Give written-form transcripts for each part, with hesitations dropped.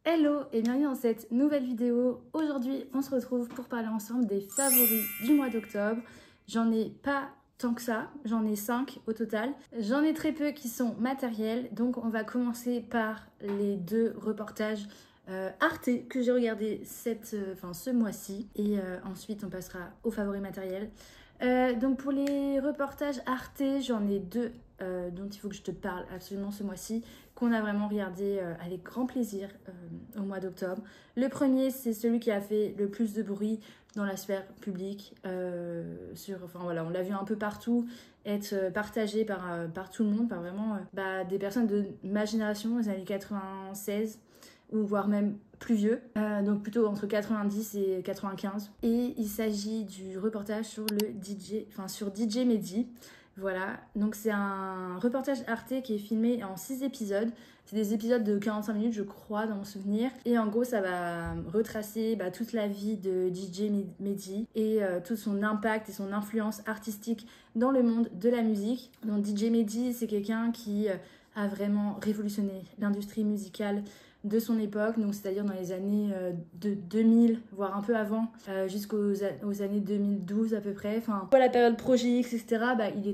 Hello et bienvenue dans cette nouvelle vidéo. Aujourd'hui, on se retrouve pour parler ensemble des favoris du mois d'octobre. J'en ai pas tant que ça, j'en ai 5 au total. J'en ai très peu qui sont matériels, donc on va commencer par les deux reportages Arte que j'ai regardé ce mois-ci et ensuite on passera aux favoris matériels. Donc pour les reportages Arte, j'en ai deux dont il faut que je te parle absolument ce mois-ci, qu'on a vraiment regardé avec grand plaisir au mois d'octobre. Le premier, c'est celui qui a fait le plus de bruit dans la sphère publique. On l'a vu un peu partout, être partagé par tout le monde, par vraiment des personnes de ma génération, les années 96, ou voire même plus vieux, donc plutôt entre 90 et 95. Et il s'agit du reportage sur sur DJ Mehdi. Voilà, donc c'est un reportage Arte qui est filmé en 6 épisodes. C'est des épisodes de 45 minutes, je crois, dans mon souvenir. Et en gros, ça va retracer toute la vie de DJ Mehdi et tout son impact et son influence artistique dans le monde de la musique. Donc DJ Mehdi, c'est quelqu'un qui a vraiment révolutionné l'industrie musicale de son époque, donc c'est-à-dire dans les années 2000, voire un peu avant, jusqu'aux années 2012 à peu près. Enfin, la période Projet X, etc., il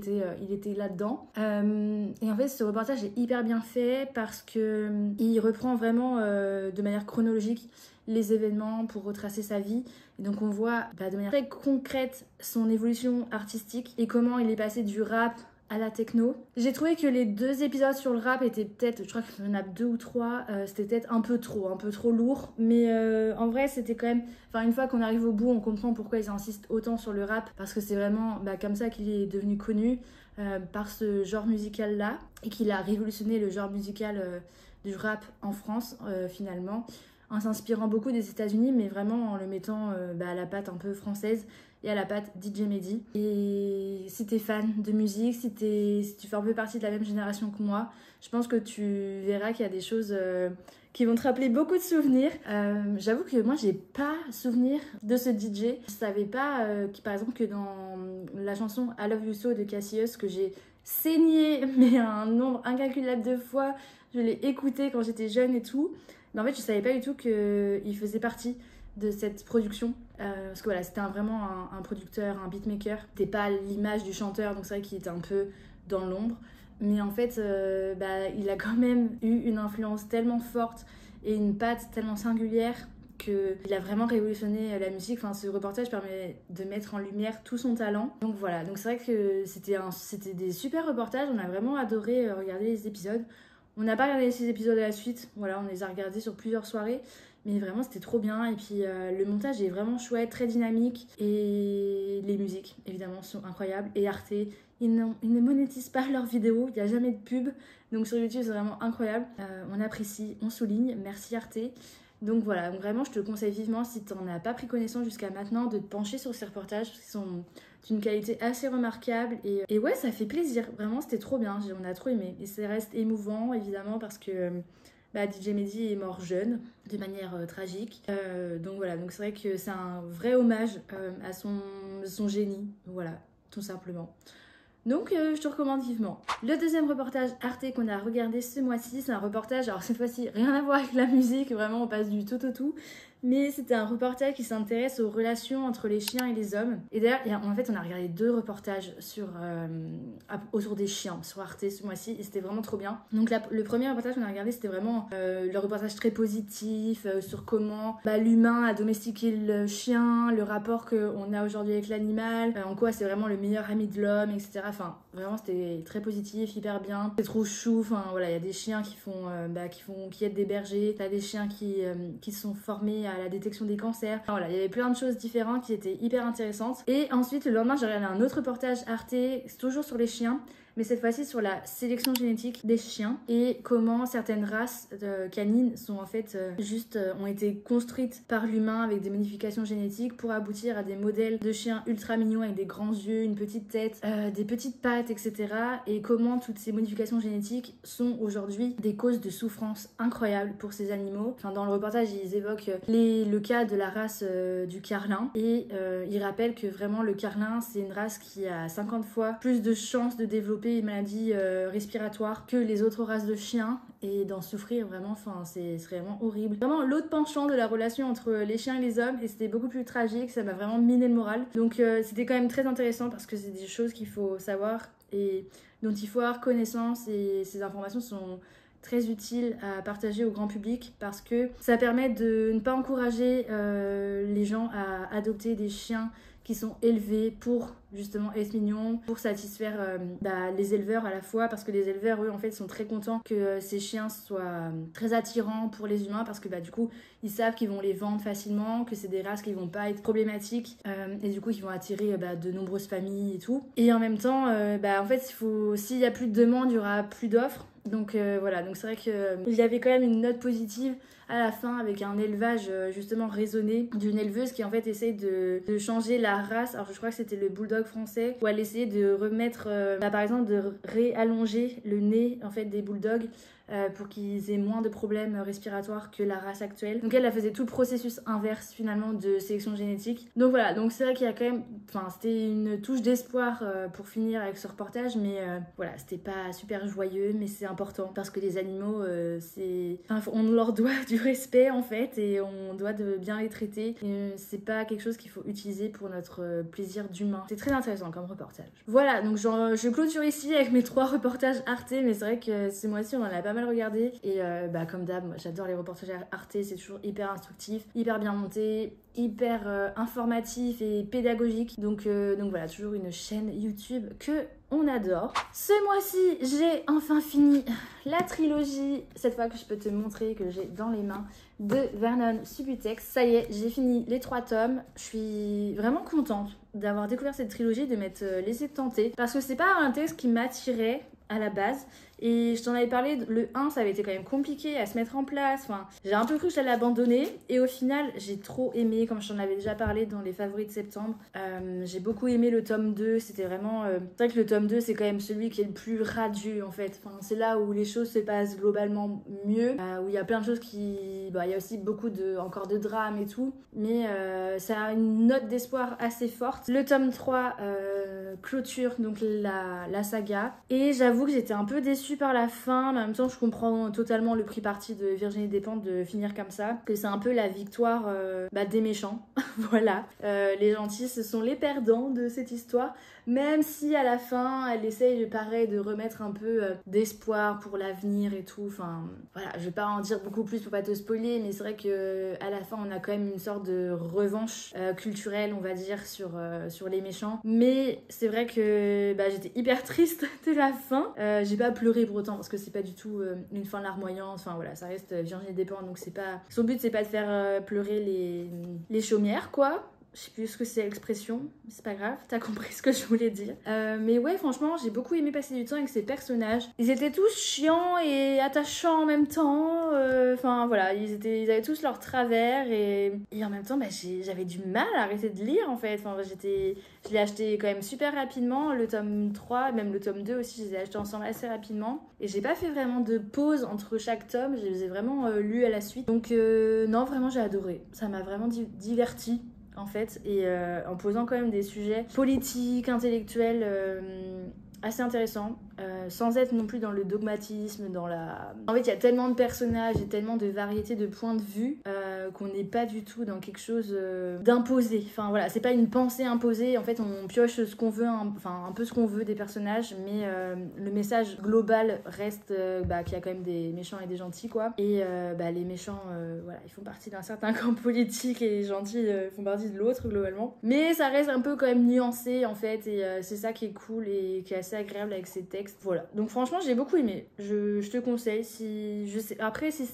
était là-dedans. Et en fait, ce reportage est hyper bien fait parce que il reprend vraiment de manière chronologique les événements pour retracer sa vie. Et donc on voit de manière très concrète son évolution artistique et comment il est passé du rap à la techno. J'ai trouvé que les 2 épisodes sur le rap étaient peut-être, je crois qu'il y en a 2 ou 3, c'était peut-être un peu trop lourd, mais en vrai c'était quand même, une fois qu'on arrive au bout, on comprend pourquoi ils insistent autant sur le rap, parce que c'est vraiment comme ça qu'il est devenu connu, par ce genre musical là, et qu'il a révolutionné le genre musical du rap en France finalement, en s'inspirant beaucoup des États-Unis, mais vraiment en le mettant à la patte un peu française et à la patte DJ Mehdi. Et si t'es fan de musique, si tu fais un peu partie de la même génération que moi, je pense que tu verras qu'il y a des choses qui vont te rappeler beaucoup de souvenirs. J'avoue que moi, j'ai pas souvenir de ce DJ. Je savais pas, par exemple, que dans la chanson I Love You So de Cassius, que j'ai saigné, mais un nombre incalculable de fois, je l'ai écouté quand j'étais jeune et tout. Mais en fait, je savais pas du tout qu'il faisait partie de cette production, parce que voilà, c'était vraiment un producteur, un beatmaker. C'était pas l'image du chanteur, donc c'est vrai qu'il était un peu dans l'ombre, mais en fait il a quand même eu une influence tellement forte et une patte tellement singulière qu'il a vraiment révolutionné la musique. Ce reportage permet de mettre en lumière tout son talent. Donc voilà, donc c'est vrai que c'était des super reportages. On a vraiment adoré regarder les épisodes. On n'a pas regardé ces épisodes à la suite, voilà, on les a regardés sur plusieurs soirées, mais vraiment c'était trop bien. Et puis le montage est vraiment chouette, très dynamique, et les musiques évidemment sont incroyables. Et Arte, ils ne monétisent pas leurs vidéos, il n'y a jamais de pub, donc sur YouTube c'est vraiment incroyable. On apprécie, on souligne, merci Arte. Donc voilà, donc vraiment je te conseille vivement, si tu n'en as pas pris connaissance jusqu'à maintenant, de te pencher sur ces reportages, parce qu'ils sont d'une qualité assez remarquable, et ouais, ça fait plaisir, vraiment c'était trop bien, on a trop aimé. Et ça reste émouvant évidemment parce que DJ Mehdi est mort jeune, de manière tragique, donc voilà, donc c'est vrai que c'est un vrai hommage à son génie, voilà, tout simplement. Donc je te recommande vivement. Le deuxième reportage Arte qu'on a regardé ce mois-ci, c'est un reportage, alors cette fois-ci rien à voir avec la musique, vraiment on passe du tout au tout, mais c'était un reportage qui s'intéresse aux relations entre les chiens et les hommes. Et d'ailleurs, en fait, on a regardé 2 reportages autour des chiens sur Arte ce mois-ci, et c'était vraiment trop bien. Donc le premier reportage qu'on a regardé, c'était vraiment le reportage très positif sur comment l'humain a domestiqué le chien, le rapport qu'on a aujourd'hui avec l'animal, en quoi c'est vraiment le meilleur ami de l'homme, etc. Enfin, vraiment, c'était très positif, hyper bien. C'est trop chou, il y a des chiens qui aident des bergers, t'as des chiens qui sont formés à la détection des cancers. Voilà, il y avait plein de choses différentes qui étaient hyper intéressantes. Et ensuite, le lendemain, j'ai regardé un autre reportage Arte, toujours sur les chiens, mais cette fois-ci sur la sélection génétique des chiens et comment certaines races canines sont en fait ont été construites par l'humain avec des modifications génétiques pour aboutir à des modèles de chiens ultra mignons avec des grands yeux, une petite tête, des petites pattes, etc. Et comment toutes ces modifications génétiques sont aujourd'hui des causes de souffrance incroyables pour ces animaux. Dans le reportage, ils évoquent le cas de la race du carlin, et ils rappellent que vraiment le carlin, c'est une race qui a 50 fois plus de chances de développer développer une maladie respiratoire que les autres races de chiens et d'en souffrir vraiment, enfin c'est vraiment horrible. Vraiment l'autre penchant de la relation entre les chiens et les hommes, et c'était beaucoup plus tragique, ça m'a vraiment miné le moral. Donc c'était quand même très intéressant parce que c'est des choses qu'il faut savoir et dont il faut avoir connaissance, et ces informations sont très utiles à partager au grand public parce que ça permet de ne pas encourager les gens à adopter des chiens qui sont élevés pour justement être mignons, pour satisfaire les éleveurs à la fois, parce que les éleveurs eux en fait sont très contents que ces chiens soient très attirants pour les humains parce que du coup ils savent qu'ils vont les vendre facilement, que c'est des races qui vont pas être problématiques et du coup ils vont attirer de nombreuses familles et tout. Et en même temps en fait s'il y a plus de demande, il y aura plus d'offres. Donc voilà, donc c'est vrai qu'il y avait quand même une note positive à la fin avec un élevage justement raisonné d'une éleveuse qui en fait essaye de changer la race. Alors je crois que c'était le bulldog français, où elle essayait de remettre par exemple de réallonger le nez en fait des bulldogs pour qu'ils aient moins de problèmes respiratoires que la race actuelle. Donc elle faisait tout le processus inverse finalement de sélection génétique. Donc voilà, donc c'est vrai qu'il y a quand même, c'était une touche d'espoir pour finir avec ce reportage, mais voilà, c'était pas super joyeux, mais c'est important parce que les animaux on leur doit du respect en fait, et on doit bien les traiter, et c'est pas quelque chose qu'il faut utiliser pour notre plaisir d'humain. C'est très intéressant comme reportage. Voilà, donc je clôture ici avec mes 3 reportages Arte, mais c'est vrai que ce mois-ci on en a pas mal regardé, et comme d'hab, moi j'adore les reportages Arte, c'est toujours hyper instructif, hyper bien monté, hyper informatif et pédagogique. Donc voilà, toujours une chaîne YouTube que on adore. Ce mois-ci, j'ai enfin fini la trilogie, cette fois que je peux te montrer que j'ai dans les mains, de Vernon Subutex. Ça y est, j'ai fini les 3 tomes. Je suis vraiment contente d'avoir découvert cette trilogie, de m'être laissée tenter, parce que c'est pas un texte qui m'attirait à la base. Et je t'en avais parlé, le 1 ça avait été quand même compliqué à se mettre en place, enfin j'ai un peu cru que j'allais abandonner, et au final j'ai trop aimé, comme je t'en avais déjà parlé dans les favoris de septembre. J'ai beaucoup aimé le tome 2, c'était vraiment... C'est vrai que le tome 2 c'est quand même celui qui est le plus radieux en fait, enfin, c'est là où les choses se passent globalement mieux, où il y a plein de choses qui... il y a aussi beaucoup encore de drame et tout, mais ça a une note d'espoir assez forte. Le tome 3 clôture donc la saga, et j'avoue que j'étais un peu déçue par la fin, mais en même temps je comprends totalement le pris parti de Virginie Despentes de finir comme ça, que c'est un peu la victoire des méchants. Voilà, les gentils ce sont les perdants de cette histoire, même si à la fin elle essaye pareil de remettre un peu d'espoir pour l'avenir et tout. Enfin voilà, je vais pas en dire beaucoup plus pour pas te spoiler, mais c'est vrai que à la fin on a quand même une sorte de revanche culturelle on va dire sur les méchants, mais c'est vrai que j'étais hyper triste de la fin. J'ai pas pleuré pour autant parce que c'est pas du tout une fin larmoyante, enfin voilà, ça reste Virginie Despentes, donc c'est pas son but, c'est pas de faire pleurer les chaumières quoi. Je sais plus ce que c'est l'expression, c'est pas grave, t'as compris ce que je voulais dire. Mais ouais, franchement, j'ai beaucoup aimé passer du temps avec ces personnages. Ils étaient tous chiants et attachants en même temps. Enfin voilà, ils avaient tous leurs travers, et en même temps, j'avais du mal à arrêter de lire en fait. Enfin, je l'ai acheté quand même super rapidement, le tome 3, même le tome 2 aussi, je les ai achetés ensemble assez rapidement. Et j'ai pas fait vraiment de pause entre chaque tome, je les ai vraiment lus à la suite. Donc non, vraiment j'ai adoré. Ça m'a vraiment divertie en fait, et en posant quand même des sujets politiques, intellectuels assez intéressants, sans être non plus dans le dogmatisme, En fait, il y a tellement de personnages et tellement de variétés de points de vue qu'on n'est pas du tout dans quelque chose d'imposé. Enfin voilà, c'est pas une pensée imposée. En fait, on pioche ce qu'on veut, un peu ce qu'on veut des personnages, mais le message global reste qu'il y a quand même des méchants et des gentils, quoi. Et les méchants, voilà, ils font partie d'un certain camp politique, et les gentils font partie de l'autre, globalement. Mais ça reste un peu quand même nuancé, en fait, et c'est ça qui est cool et qui est assez agréable avec ces textes. Voilà, donc franchement j'ai beaucoup aimé, je te conseille. Après si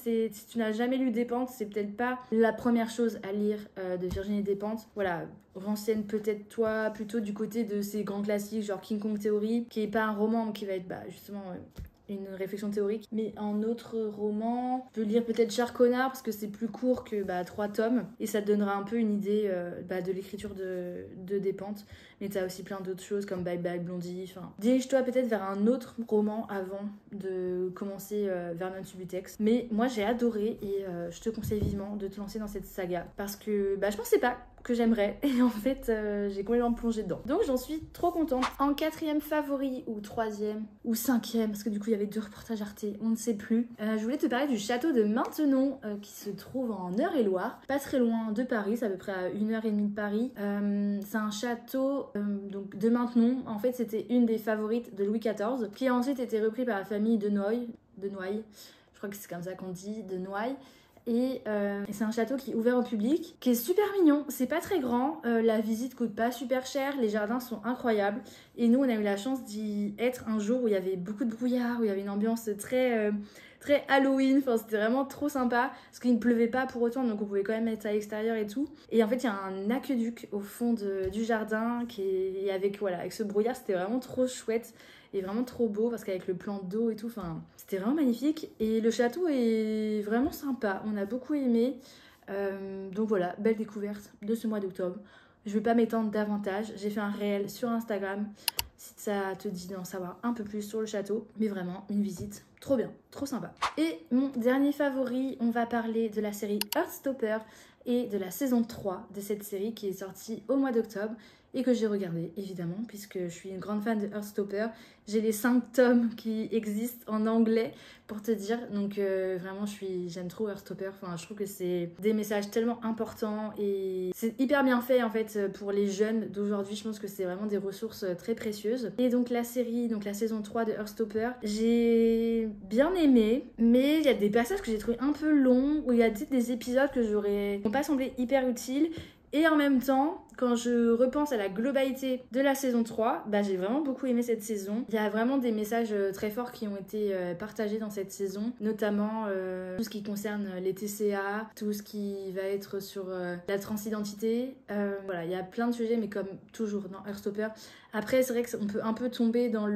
tu n'as jamais lu Despentes, c'est peut-être pas la première chose à lire de Virginie Despentes. Voilà, renseigne peut-être toi plutôt du côté de ces grands classiques genre King Kong Theory, qui est pas un roman mais qui va être justement une réflexion théorique. Mais en autre roman, je peux lire peut-être Charconnard parce que c'est plus court que 3 tomes et ça te donnera un peu une idée de l'écriture de Despentes. Mais t'as aussi plein d'autres choses comme Bye Bye Blondie. Enfin, dirige-toi peut-être vers un autre roman avant de commencer Vernon Subutex. Mais moi j'ai adoré et je te conseille vivement de te lancer dans cette saga parce que je pensais pas que j'aimerais et en fait j'ai complètement plongé dedans. Donc j'en suis trop contente. En 4e favori ou 3e ou 5e parce que du coup il y avait 2 reportages Arte, on ne sait plus. Je voulais te parler du château de Maintenon qui se trouve en Eure-et-Loire, pas très loin de Paris, c'est à peu près à 1h30 de Paris. C'est un château donc de Maintenon. En fait c'était une des favorites de Louis XIV qui a ensuite été repris par la famille de Noailles, je crois que c'est comme ça qu'on dit, de Noailles. Et c'est un château qui est ouvert au public, qui est super mignon, c'est pas très grand, la visite coûte pas super cher, les jardins sont incroyables. Et nous on a eu la chance d'y être un jour où il y avait beaucoup de brouillard, où il y avait une ambiance très Halloween, enfin c'était vraiment trop sympa, parce qu'il ne pleuvait pas pour autant, donc on pouvait quand même être à l'extérieur et tout. Et en fait il y a un aqueduc au fond du jardin, et avec ce brouillard c'était vraiment trop chouette. Et vraiment trop beau parce qu'avec le plan d'eau et tout, enfin, c'était vraiment magnifique. Et le château est vraiment sympa, on a beaucoup aimé. Donc voilà, belle découverte de ce mois d'octobre. Je vais pas m'étendre davantage, j'ai fait un réel sur Instagram si ça te dit d'en savoir un peu plus sur le château. Mais vraiment, une visite trop bien, trop sympa. Et mon dernier favori, on va parler de la série Heartstopper et de la saison 3 de cette série qui est sortie au mois d'octobre et que j'ai regardé évidemment puisque je suis une grande fan de Heartstopper. J'ai les 5 tomes qui existent en anglais pour te dire, donc vraiment j'aime trop Heartstopper. Enfin, je trouve que c'est des messages tellement importants et c'est hyper bien fait en fait pour les jeunes d'aujourd'hui. Je pense que c'est vraiment des ressources très précieuses. Et donc la série, donc la saison 3 de Heartstopper, j'ai bien aimé, mais il y a des passages que j'ai trouvé un peu longs, où il y a des épisodes qui m'ont pas semblé hyper utiles. Et en même temps, quand je repense à la globalité de la saison 3, j'ai vraiment beaucoup aimé cette saison. Il y a vraiment des messages très forts qui ont été partagés dans cette saison, notamment tout ce qui concerne les TCA, tout ce qui va être sur la transidentité. Voilà, il y a plein de sujets, mais comme toujours dans Heartstopper. Après, c'est vrai qu'on peut un peu tomber dans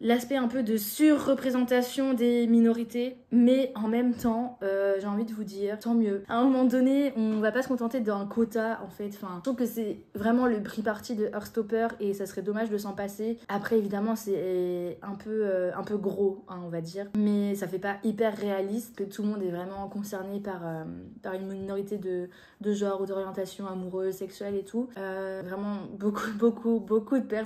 l'aspect un peu de surreprésentation des minorités, mais en même temps, j'ai envie de vous dire, tant mieux. À un moment donné, on va pas se contenter d'un quota, en fait. Enfin, je trouve que c'est vraiment le pris parti de Heartstopper et ça serait dommage de s'en passer. Après, évidemment, c'est un peu gros, hein, on va dire, mais ça fait pas hyper réaliste que tout le monde est vraiment concerné par une minorité de genre ou d'orientation amoureuse, sexuelle et tout. Vraiment beaucoup de personnages.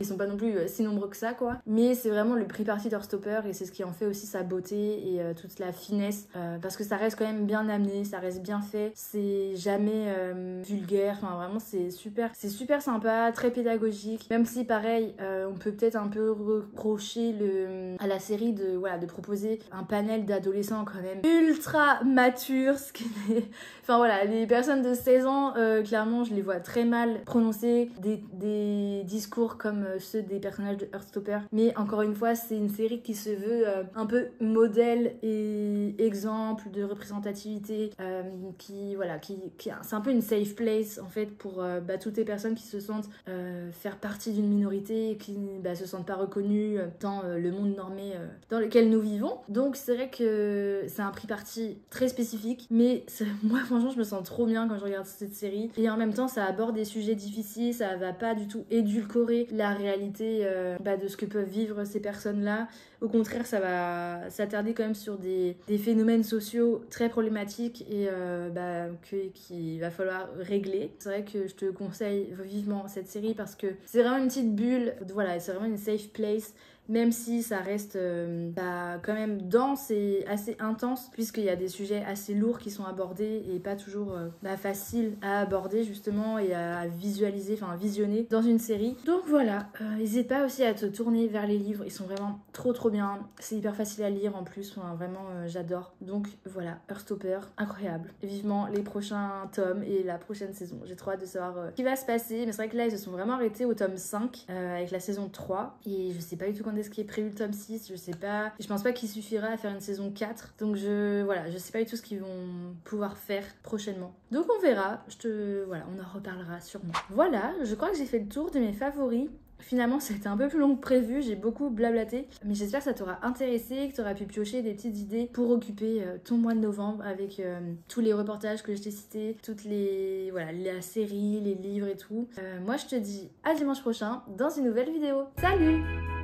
Ils sont pas non plus si nombreux que ça, quoi. Mais c'est vraiment le pris parti d'Heartstopper et c'est ce qui en fait aussi sa beauté et toute la finesse. Parce que ça reste quand même bien amené, ça reste bien fait. C'est jamais vulgaire. Enfin, vraiment, c'est super sympa, très pédagogique. Même si, pareil, on peut peut-être un peu reprocher à la série de proposer un panel d'adolescents quand même ultra matures, ce qui est... Enfin voilà, les personnes de 16 ans, clairement, je les vois très mal prononcer des discours comme ceux des personnages de Heartstopper. Mais encore une fois, c'est une série qui se veut un peu modèle et exemple de représentativité, c'est un peu une safe place en fait pour toutes les personnes qui se sentent faire partie d'une minorité et qui se sentent pas reconnues dans le monde normé dans lequel nous vivons. Donc c'est vrai que c'est un pris parti très spécifique, mais moi franchement je me sens trop bien quand je regarde cette série. Et en même temps ça aborde des sujets difficiles, ça va pas du tout édulcorer la réalité de ce que peuvent vivre ces personnes-là. Au contraire, ça va s'attarder quand même sur des phénomènes sociaux très problématiques et qu'il va falloir régler. C'est vrai que je te conseille vivement cette série parce que c'est vraiment une petite bulle. Voilà, c'est vraiment une safe place. Même si ça reste quand même dense et assez intense, puisqu'il y a des sujets assez lourds qui sont abordés et pas toujours faciles à aborder justement et à visionner dans une série. Donc voilà, n'hésite pas aussi à te tourner vers les livres, ils sont vraiment trop bien, c'est hyper facile à lire en plus, vraiment j'adore. Donc voilà, Heartstopper, incroyable. Et vivement les prochains tomes et la prochaine saison, j'ai trop hâte de savoir ce qui va se passer, mais c'est vrai que là ils se sont vraiment arrêtés au tome 5 avec la saison 3 et je sais pas du tout quand est-ce qui est prévu le tome 6, je sais pas. Et je pense pas qu'il suffira à faire une saison 4. Donc je sais pas du tout ce qu'ils vont pouvoir faire prochainement. Donc on verra, on en reparlera sûrement. Voilà, je crois que j'ai fait le tour de mes favoris. Finalement, c'était un peu plus long que prévu, j'ai beaucoup blablaté, mais j'espère que ça t'aura intéressé, que tu auras pu piocher des petites idées pour occuper ton mois de novembre avec tous les reportages que je t'ai cités, toutes les voilà, la série, les livres et tout. Moi, je te dis à dimanche prochain dans une nouvelle vidéo. Salut!